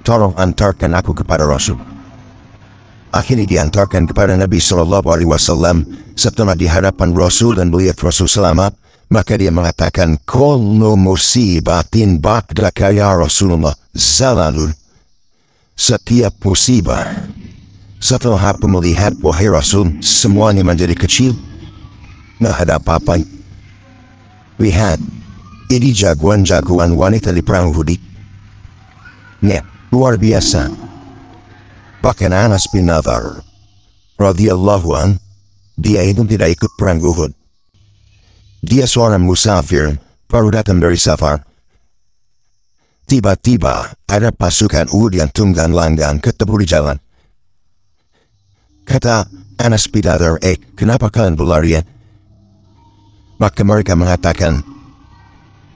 tolong antarkan aku kepada Rasul. Akhirnya diantarkan kepada Nabi Sallallahu Alaihi Wasallam. Setelah di hadapan Rasul dan melihat Rasul selamat, maka dia mengatakan, "Kullu musibatin ba'daka ya Rasulullah zalalun." Setiap musibah setelah aku melihat wahai Rasul, semuanya menjadi kecil. Nah, ada apa-apa. Lihat, ini jagoan-jagoan wanita di perang Uhud. Nah, luar biasa. Bahkan Anas bin Nadhr radhiyallahu an, dia itu tidak ikut perang Uhud. Dia seorang musafir, baru datang dari safar. Tiba-tiba ada pasukan Uhud yang tunggang langgang ketemu di jalan. Kata Anas bin Nadhr, kenapa kalian berlarian? Maka mereka mengatakan,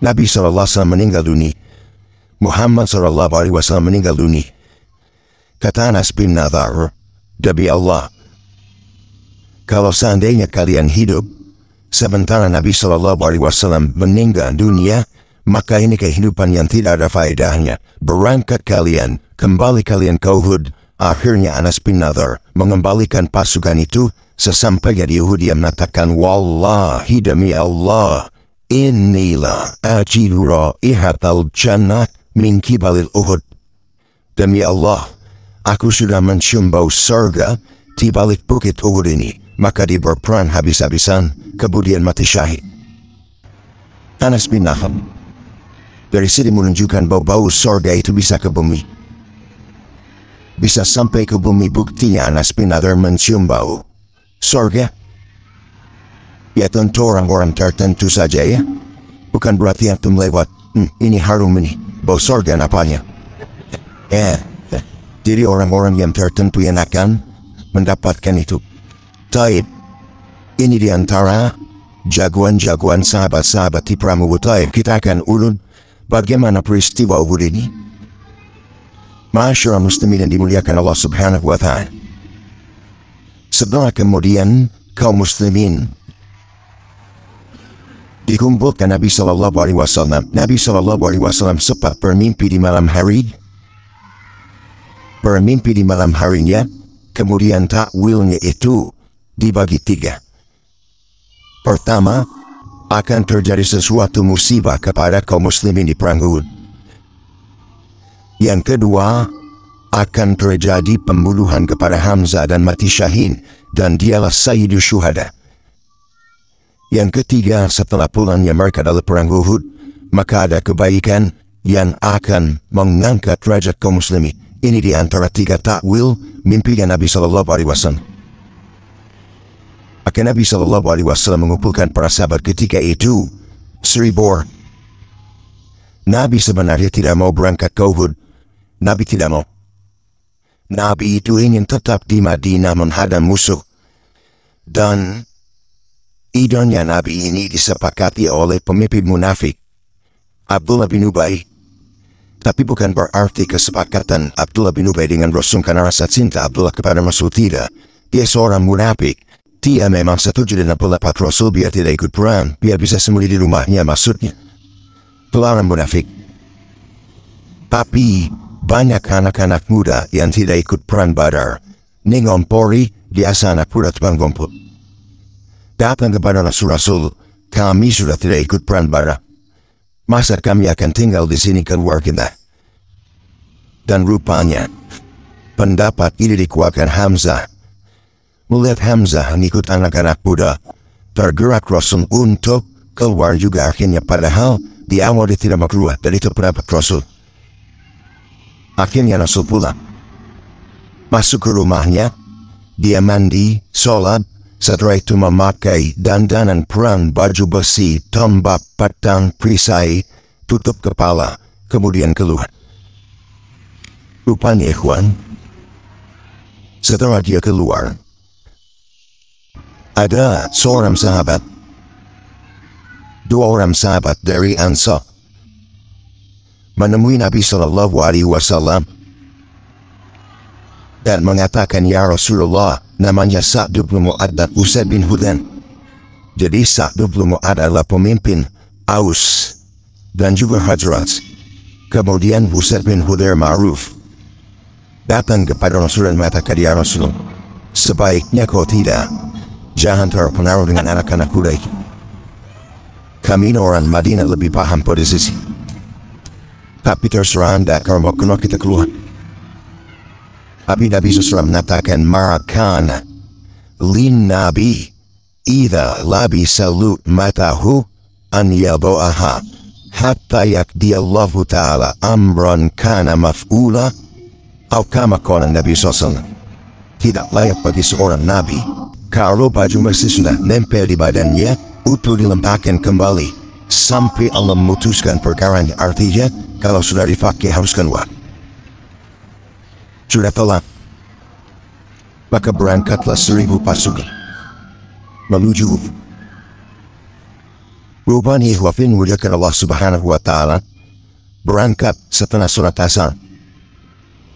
Nabi SAW meninggal dunia. Muhammad SAW meninggal dunia. Kata Anas bin Nadhr, demi Allah, kalau seandainya kalian hidup sementara Nabi SAW meninggal dunia, maka ini kehidupan yang tidak ada faedahnya. Berangkat kalian, kembali kalian ke Uhud. Akhirnya Anas bin Nadhr mengembalikan pasukan itu. Sesampainya di Uhud dia mengatakan, wallahi demi Allah, inilah ajidu raihatal jannah min kibalil Uhud. Demi Allah, aku sudah mencium bau surga di balik bukit Uhud ini. Maka dia berperang habis-habisan, kemudian mati syahid. Anas bin Nadhr dari sini menunjukkan bahwa bau surga itu bisa ke bumi. Bisa sampai ke bumi, buktinya Anas bin Nadhr mencium bau surga. Ya tentu orang-orang tertentu saja ya. Bukan berarti antum lewat, ini harum ini, bau surga napanya. Jadi orang-orang yang tertentu yang akan mendapatkan itu. Taib, ini diantara jagoan-jagoan sahabat-sahabat di perang Uhud. Taib, kita akan urut bagaimana peristiwa Uhud ini. Masyarakat muslimin yang dimuliakan Allah Subhanahu wa Ta'ala. Setelah kemudian kaum muslimin dikumpulkan Nabi Sallallahu Alaihi Wasallam. Nabi Sallallahu Alaihi Wasallam sempat bermimpi di malam hari. Bermimpi di malam harinya, kemudian takwilnya itu dibagi tiga. Pertama, akan terjadi sesuatu musibah kepada kaum muslimin di perang Uhud. Yang kedua, akan terjadi pembunuhan kepada Hamzah dan mati syahid, dan dialah Sayyidus Syuhada. Yang ketiga, setelah pulangnya mereka dari perang Uhud, maka ada kebaikan yang akan mengangkat derajat kaum muslimin. Ini di antara tiga takwil mimpi Nabi Sallallahu Alaihi Wasallam. Maka Nabi Sallallahu Alaihi Wasallam mengumpulkan para sahabat ketika itu 1000 orang. Nabi sebenarnya tidak mau berangkat ke Uhud. Nabi tidak mau. Nabi itu ingin tetap di Madinah menghadang musuh. Dan idenya Nabi ini disepakati oleh pemimpin munafik, Abdullah bin Ubay. Tapi bukan berarti kesepakatan Abdullah bin Ubay dengan Rasul karena rasa cinta Abdullah kepada Rasul, tidak. Dia seorang munafik. Dia memang setuju dengan pendapat Rasul biar tidak ikut perang, biar bisa sembunyi di rumahnya, maksudnya. Pelarang munafik. Tapi banyak anak-anak muda yang tidak ikut perang Badar. Ningompori, biasa anak muda tukang gompol. Datang kepada Rasul, kami sudah tidak ikut perang Badar. Masa kami akan tinggal di sini keluar kita? Dan rupanya, pendapat ini dikuatkan Hamzah. Melihat Hamzah mengikut anak-anak muda, tergerak Rasul untuk keluar juga akhirnya, padahal di awal dia tidak mau keluar dari itu pendapat Rasul. Akhirnya Rasul pulang. Masuk ke rumahnya, dia mandi, sholat, setelah itu memakai dandanan perang, baju besi, tombak, pedang, perisai, tutup kepala, kemudian keluar. Rupanya ikhwan, setelah dia keluar, ada seorang sahabat, 2 orang sahabat dari Ansar, menemui Nabi Sallallahu Alaihi Wasallam dan mengatakan, ya Rasulullah, namanya Sa'd bin Mu'adh dan Usaid bin Hudhan. Jadi Sa'd bin Mu'adh adalah pemimpin Aus dan juga Khazraj. Kemudian Usaid bin Hudhair ma'ruf datang kepada Rasul dan mengatakan, "Ya Rasul, sebaiknya kau tidak. Jangan terpengaruh dengan anak-anak Quraisy. Kami orang Madinah lebih paham posisi. Tapi terserah anda kalau mau kita keluar." Tapi Nabi SAW mengatakan, "Marakan lin Nabi idza labisa matahu an yabaha hatta yakdiyallahu ta'ala amran kana maf'ula." Atau kama kala Nabi SAW, tidak layak bagi seorang Nabi kalau baju masih sudah nempel di badannya untuk dilempahkan kembali sampai Allah memutuskan perkaranya. Artinya kalau sudah dipakai harus keluar. Sudah telat, maka berangkatlah 1000 pasukan menuju Rubani Wafin muliakan Allah Subhanahu wa Ta'ala. Berangkat setelah sholat asar,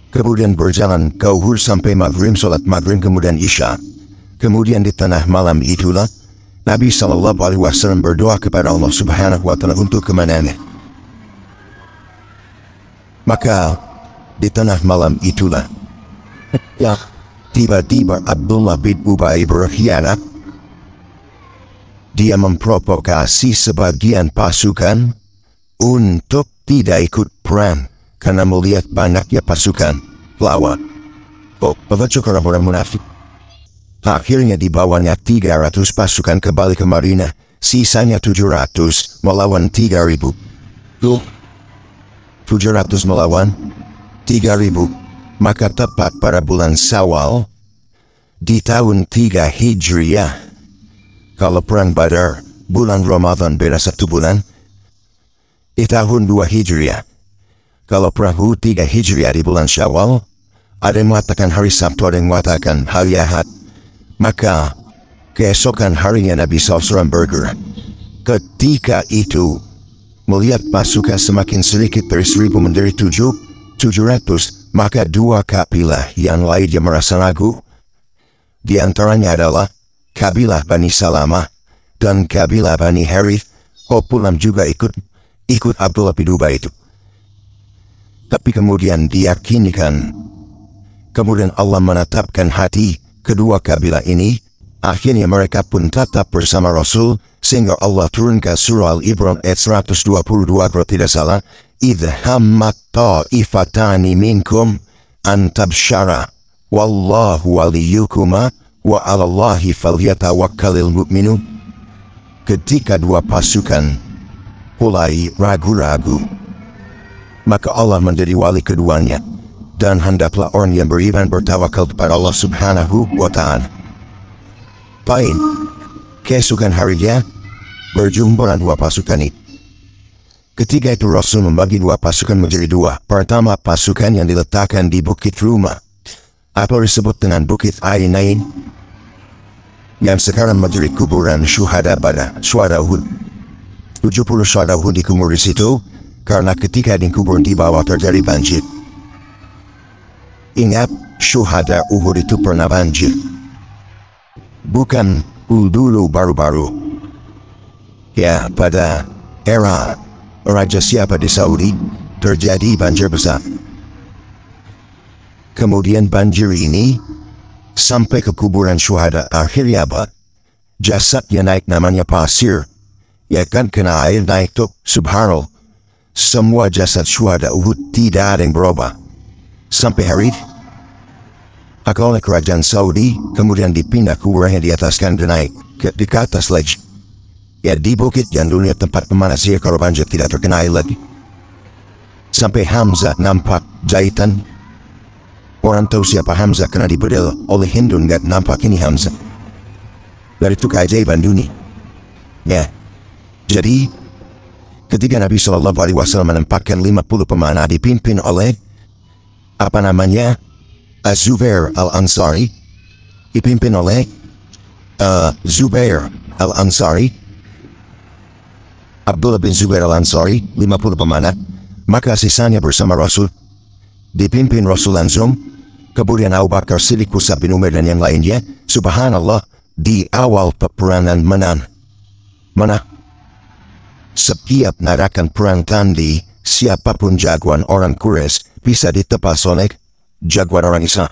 kemudian berjalan ke Uhud sampai maghrib, sholat maghrib, kemudian isya. Kemudian di tengah malam itulah Nabi SAW berdoa kepada Allah Subhanahu wa Ta'ala untuk kemenangan. Maka di tengah malam itulah ya tiba-tiba Abdullah bin Ubay berkhianat. Dia memprovokasi sebagian pasukan untuk tidak ikut perang karena melihat banyaknya pasukan lawan. Pelacu orang munafik. Akhirnya dibawanya 300 pasukan kembali ke Madinah, sisanya 700 melawan 3000. 700 melawan 3000. Maka tepat pada bulan Syawal di tahun 3 Hijriah. Kalau perang Badar bulan Ramadan beda 1 bulan. Di tahun 2 Hijriah. Kalau perang Uhud 3 Hijriah di bulan Syawal. Ada yang mengatakan hari Sabtu, ada yang mengatakan hari Ahad. Maka keesokan harinya Nabi SAW bergerak. Ketika itu melihat pasukan semakin sedikit dari 1000 menjadi 700, maka 2 kabilah yang lainnya merasa ragu. Di antaranya adalah kabilah Bani Salamah dan kabilah Bani Harith. Pulang juga ikut Abdullah bin Ubay itu. Tapi kemudian diyakinikan, kemudian Allah menetapkan hati kedua kabilah ini. Akhirnya mereka pun tetap bersama Rasul, sehingga Allah turunkan surah Al-Imran ayat 122 kalau tidak salah. "Idh hammat ta'ifatani minkum an tabshara wallahu waliyukuma wa 'alallahi falyatawakkalul mu'minun." Ketika dua pasukan mulai ragu-ragu, maka Allah menjadi wali keduanya, dan hendaklah orang yang beriman bertawakal kepada Allah Subhanahu wa Ta'ala. Baik, keesokan harinya berjumpa dua pasukan itu. Ketika itu Rasul membagi dua pasukan menjadi dua. Pertama, pasukan yang diletakkan di Bukit Rumah atau disebut dengan Bukit Ainain, yang sekarang menjadi kuburan syuhada pada syuhada Uhud. 70 syuhada Uhud dikubur di situ karena ketika dikubur di bawah terjadi banjir. Ingat, syuhada Uhud itu pernah banjir. Bukan dulu baru-baru. Ya, pada era Raja siapa di Saudi terjadi banjir besar. Kemudian banjir ini sampai ke kuburan syuhada. Akhirnya apa? Jasadnya naik, namanya pasir. Ya kan, kena air naik tuh. Subhanallah. Semua jasad syuhada Uhud tidak ada yang berubah sampai hari ini. Oleh kerajaan Saudi, kemudian dipindah kuburannya di atas kan dan naik di atas lagi. Ya, di bukit yang dulunya tempat pemanasnya kalau banjir tidak terkena air lagi. Sampai Hamzah nampak jahitan. Orang tahu siapa Hamzah karena dibedel oleh Hindu, nggak nampak ini Hamzah. Dari itu keajaiban dunia. Ya, jadi ketika Nabi SAW menempatkan 50 pemanah dipimpin oleh Zubair Al-Ansari, dipimpin oleh Zubair Al-Ansari, Abdullah bin Zubair Al-Ansari, 50 pemanah, maka sisanya bersama Rasul, dipimpin Rasul langsung. Kemudian Abu Bakar Siddiq, Mus'ab bin Umair dan yang lainnya. Subhanallah, di awal peperangan mana setiap narakan perang tadi, siapapun jagoan orang Quraisy bisa ditebas oleh jagoan orang Islam.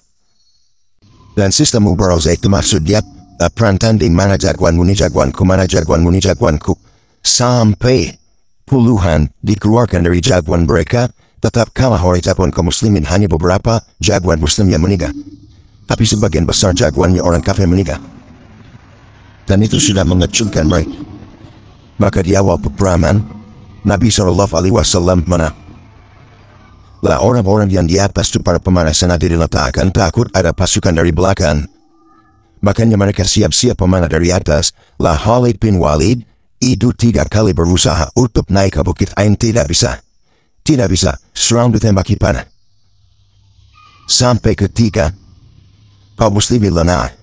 Dan sistem Uberoz itu maksudnya, perantan di mana jagoanmu ni jagoanku, mana jagoanmu ni jagoanku. Sampai puluhan dikeluarkan dari jagoan mereka, tetap kalah oleh jagoan kaum muslimin, hanya beberapa jagoan muslim yang meninggal. Tapi sebagian besar jagoannya orang kafir meninggal. Dan itu sudah mengecilkan mereka. Maka di awal peperangan, Nabi SAW mana? Lah orang-orang yang di atas itu para pemanasan ada diletakkan, takut ada pasukan dari belakang. Makanya mereka siap-siap pemanah dari atas. Lah Khalid bin Walid itu 3 kali berusaha untuk naik ke bukit Ain, tidak bisa. Tidak bisa, serang ditembaki panah. Sampai ketika kaum muslimin lengah,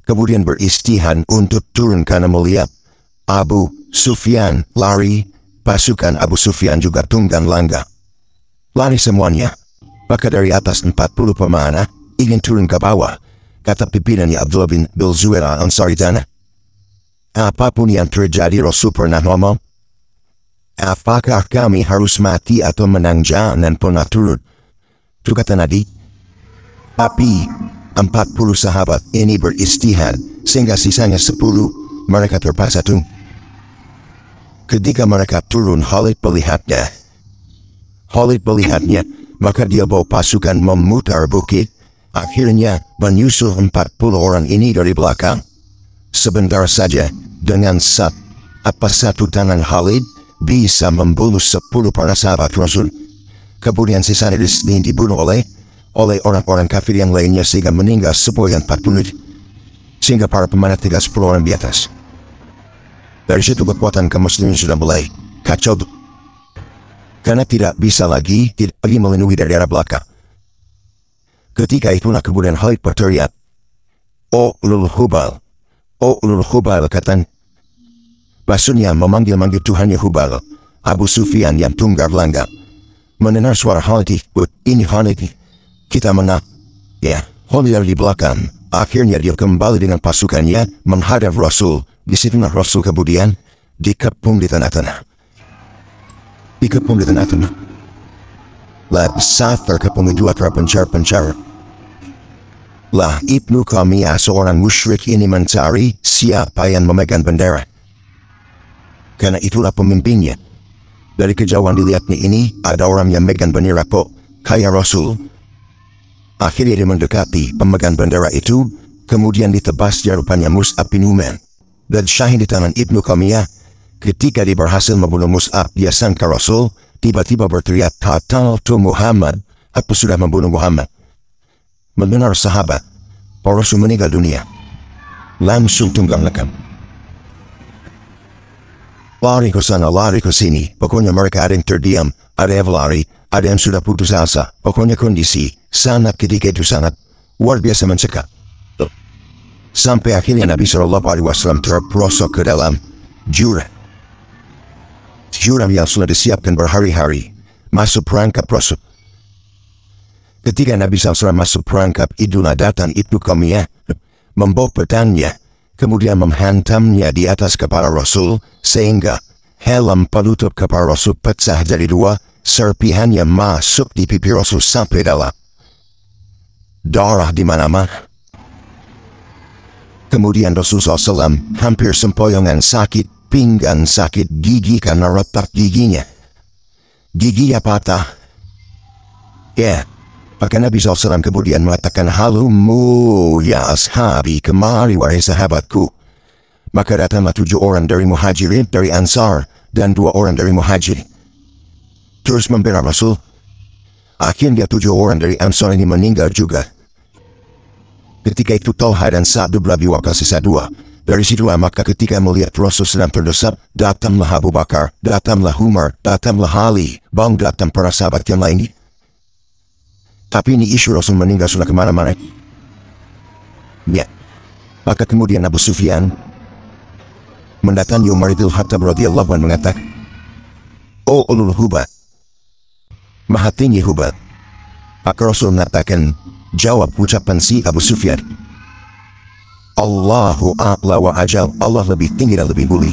kemudian beristihad untuk turun karena melihat Abu Sufyan lari, pasukan Abu Sufyan juga tunggang langgang. Lari semuanya. Maka dari atas 40 pemanah ingin turun ke bawah. Kata pimpinannya Abdullah bin Zubair Ansari tanah. Apapun yang terjadi, Rasul pernah ngomong, apakah kami harus mati atau menang? Jangan pernah turun. Itu kata Nabi. Tapi 40 sahabat ini beristihad sehingga sisanya 10 mereka terpaksa turun. Ketika mereka turun, Khalid melihatnya, maka dia bawa pasukan memutar bukit. Akhirnya menyusul 40 orang ini dari belakang. Sebentar saja, dengan satu tangan Khalid bisa membunuh 10 para sahabat Rasul. Kemudian sisanya dibunuh oleh orang-orang kafir yang lainnya sehingga meninggal semuanya 40. Sehingga para pemanah 30 orang di atas. Dari situ kekuatan kaum muslimin sudah mulai kacau. Karena tidak bisa lagi melindungi dari arah belakang. Ketika itulah kemudian Khalid berteriak, "Oh Ulul Hubal, oh Ulul Hubal," kata. Maksudnya memanggil-manggil Tuhannya Hubal. Abu Sufyan yang tunggang langgang mendengar suara Khalid, ini Khalid, kita menang. Ya, Khalid dari belakang. Akhirnya dia kembali dengan pasukannya menghadap Rasul. Di situlah Rasul kemudian dikepung di tengah-tengah. Lah saat terkepung dua terpencar-pencar. Lah Ibnu Qamiyah seorang musyrik ini mencari siapa yang memegang bendera. Karena itulah pemimpinnya. Dari kejauhan dilihatnya ini ada orang yang memegang bendera kok kayak Rasul. Akhirnya dia mendekati pemegang bendera itu, kemudian ditebas rupanya Mus'ab bin Umair. Dan syahid di tangan Ibnu Qamiyah. Ketika dia berhasil membunuh Mus'ab, dia sangka Rasul, tiba-tiba berteriak, "Qataltu Muhammad, aku sudah membunuh Muhammad." Mendengar sahabat, para Rasul meninggal dunia. Langsung tunggang langgang. Lari ke sana, lari ke sini. Pokoknya mereka ada yang terdiam, ada yang lari, ada yang sudah putus asa. Pokoknya kondisi sangat ketika itu sangat luar biasa mencekam. Sampai akhirnya Nabi SAW terperosok ke dalam jurang yang sudah disiapkan berhari-hari. Masuk perangkap Rasul. Ketika Nabi SAW masuk perangkap, itulah datang Ibnu Qamiyah membawa pedangnya, kemudian menghantamnya di atas kepala Rasul, sehingga helm penutup kepala Rasul pecah dari 2, serpihannya masuk di pipi Rasul sampai dalam. Darah di mana-mana. Kemudian Rasulullah SAW hampir sempoyongan sakit, pinggang sakit, gigi karena retak giginya. Giginya patah. Ya, maka Nabi SAW kemudian mengatakan, "Halumu ya ashabi, kemari wahai sahabatku." Maka datanglah 7 orang dari Muhajirin, dari Ansar, dan 2 orang dari Muhajirin. Terus membela Rasul. Akhirnya 7 orang dari Ansar ini meninggal juga. Ketika itu Talha dan Sa'd bin Abi Waqqas sisa 2. Dari situ maka ketika melihat Rasul sedang terdesap, datanglah Abu Bakar, datanglah Umar, datanglah Ali, datang para sahabat yang lain. Tapi ini isu Rasul meninggal sudah kemana-mana. Ya. Maka kemudian Abu Sufyan mendatangi Umar bin Khattab radhiyallahu anhu mengatakan, "Oh Ulul Hubal, Maha Tinggi Hubal." Maka Rasul mengatakan, jawab ucapan si Abu Sufyan, "Allahu a'la wa ajal," Allah lebih tinggi dan lebih mulia.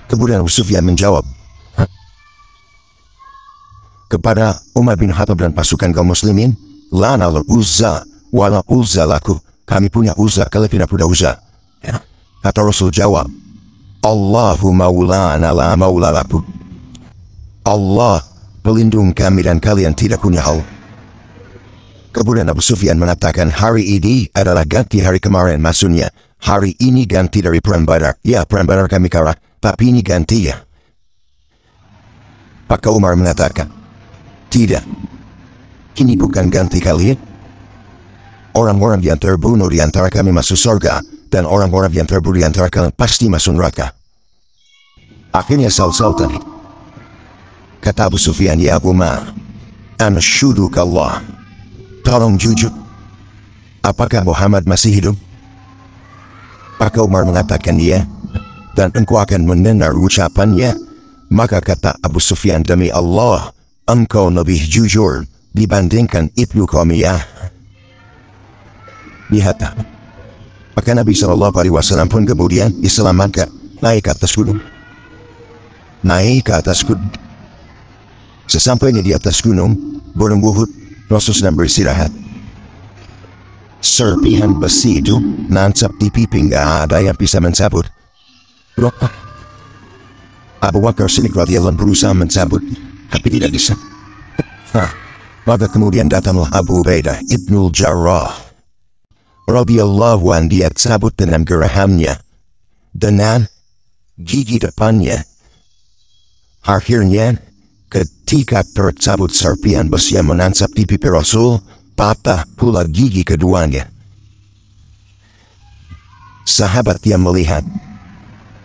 Kemudian Abu Sufyan menjawab, kepada Umar bin Khattab dan pasukan kaum muslimin, lana al-uzza, wala uzza laku, kami punya uzza, kalian tidak punya uzza. Ya. Kata Rasul jawab, Allahu maulana la maula laku. Allah pelindung kami dan kalian tidak punya hal. Kemudian Abu Sufyan mengatakan, hari ini adalah ganti hari kemarin, maksudnya hari ini ganti dari perang Badar. Ya, perang Badar kami kalah, tapi ini ganti ya. Maka Umar mengatakan, tidak, ini bukan ganti kalian. Orang-orang yang terbunuh di antara kami masuk surga, dan orang-orang yang terbunuh di antara kalian pasti masuk neraka. Akhirnya Sultan, kata Abu Sufyan, ya Umar, anshuduka Allah, tolong jujur, apakah Muhammad masih hidup? Maka Umar mengatakan ya, dan engkau akan mendengar ucapannya. Maka kata Abu Sufyan, demi Allah, engkau lebih jujur dibandingkan ibnu Qamiyah. Lihat, maka Nabi SAW pun kemudian diselamatkan, naik ke atas gunung. Naik ke atas gunung. Sesampainya di atas gunung, Gunung Uhud, Rasulullah beristirahat. Serpihan besi itu nancap di pipi, gak ada yang bisa mencabut. Abu Bakar Siddiq radhiyallahu anhu berusaha mencabut, tapi tidak bisa. Maka kemudian datanglah Abu Ubaidah ibnul Jarrah radhiyallahu anhu, dia cabut dengan gerahamnya, dengan gigi depannya. Akhirnya, ketika tercabut serpihan besi yang menancap di pipi Rasul, patah pula gigi keduanya. Sahabat yang melihat,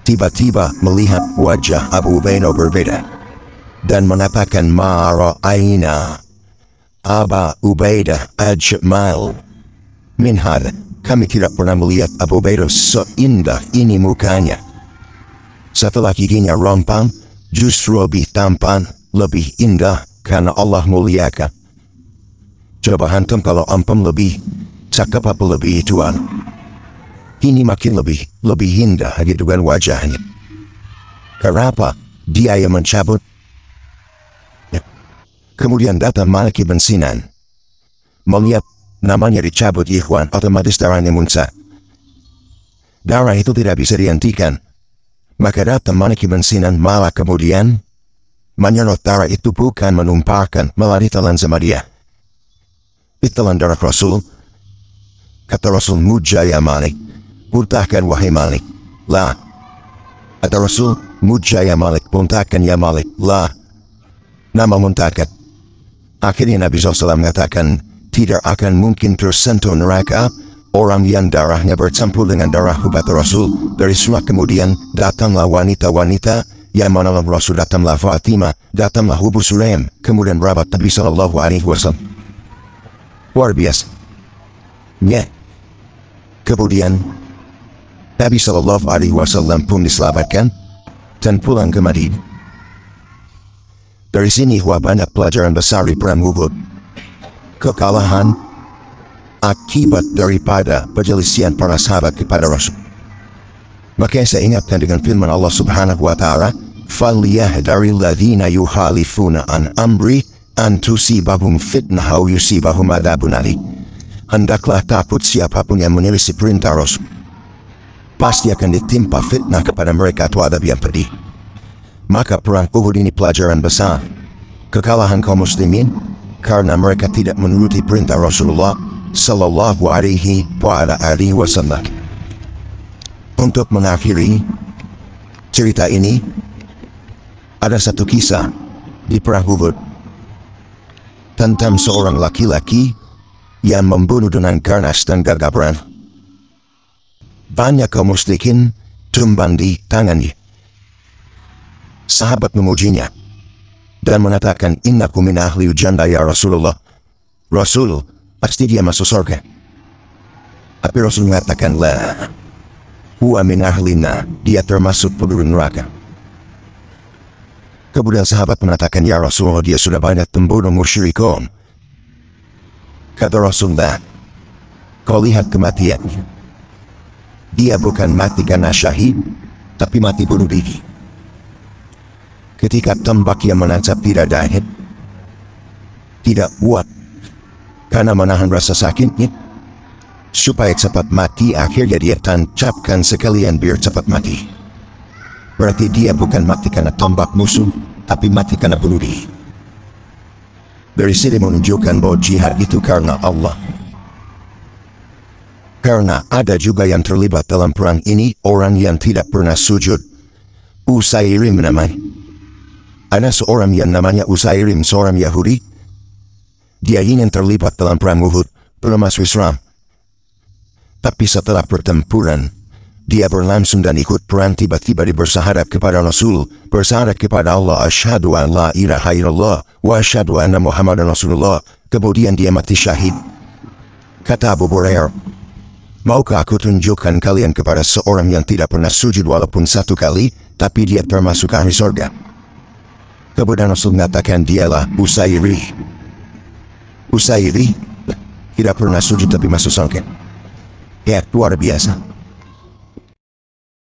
tiba-tiba melihat wajah Abu Ubaidah berbeda, dan mengatakan, ma ra'ayna Aba Ubaidah ajmal min hada, kami tidak pernah melihat Abu Ubaidah seindah ini mukanya. Setelah giginya rompang, justru lebih tampan, lebih indah, karena Allah muliakan. Coba hantam kalau ampam lebih cakep apa lebih tuan. Ini makin lebih indah gitu kan wajahnya. Kenapa? Dia yang mencabut. Ya. Kemudian datang Malik ibn Sinan. Melihat namanya dicabut, ikhwan, otomatis darahnya muncrat. Darah itu tidak bisa dihentikan. Maka datang Malik ibn Sinan, malah kemudian menyerot darah itu, bukan menumpahkan, malah ditelan sama dia. Ditelan darah Rasul. Kata Rasul, mujaya Malik, muntahkan wahai Malik. Lah. Kata Rasul, mujaya Malik, muntahkan ya Malik. Lah. Nama muntahkan. Akhirnya Nabi SAW mengatakan, tidak akan mungkin tersentuh neraka orang yang darahnya bercampur dengan darah umat Rasul. Dari surah kemudian datanglah wanita-wanita yang menolong Rasul, datanglah Fatimah, datanglah Ummu Sulaim, kemudian rabat Nabi SAW. Luar biasa. Ya. Kemudian Nabi SAW pun diselamatkan dan pulang ke Madinah. Dari sini banyak pelajaran besar di perang Uhud. Kekalahan akibat daripada perselisihan para sahabat kepada Rasul. Maka saya ingatkan dengan firman Allah Subhanahu wa Ta'ala, "Falyahdharil ladzina yukhalifuna an amri an tusibahum fitnah aw yusibahum adzabun alim." Hendaklah takut siapapun yang menyelisih perintah Rasul. Pasti akan ditimpa fitnah kepada mereka atau adab yang pedih. Maka perang Uhud ini pelajaran besar. Kekalahan kaum muslimin karena mereka tidak menuruti perintah Rasulullah Sallallahu Alaihi Wasallam. Untuk mengakhiri cerita ini, ada satu kisah di perang Uhud tentang seorang laki-laki yang membunuh dengan ganas dan gagah berani. Banyak kaum musyrikin tumbang di tangannya. Sahabat memujinya dan mengatakan, innaku min ahli jannah ya Rasulullah. Rasul, pasti dia masuk surga. Tapi Rasul mengatakan, la, huwa min ahlina, dia termasuk penduduk neraka. Kemudian sahabat mengatakan, ya Rasulullah, dia sudah banyak membunuh musyrikun. Kata Rasulullah, kau lihat kematiannya. Dia bukan mati karena syahid, tapi mati bunuh diri. Ketika tombak yang menancap di dadanya, tidak kuat karena menahan rasa sakitnya. Supaya cepat mati, akhirnya dia tancapkan sekalian biar cepat mati. Berarti dia bukan mati karena tombak musuh, tapi mati karena bunuh diri. Dari sini menunjukkan bahwa jihad itu karena Allah. Karena ada juga yang terlibat dalam perang ini, orang yang tidak pernah sujud. Usairim namanya. Ada seorang yang namanya Usairim, seorang Yahudi. Dia ingin terlibat dalam perang Uhud, belum masuk Islam. Tapi setelah pertempuran, dia berlangsung dan ikut perang, tiba-tiba dia bersyahadat kepada Rasul, bersyahadat kepada Allah, asyhadu an la ilaha illallah, wa asyhadu anna Muhammadan Rasulullah. Kemudian dia mati syahid. Kata Abu Hurairah, maukah aku tunjukkan kalian kepada seorang yang tidak pernah sujud walaupun satu kali, tapi dia termasuk ahli surga? Kemudian Rasul mengatakan dialah Usairi. Usairi tidak pernah sujud tapi masuk surga. Ya, luar biasa.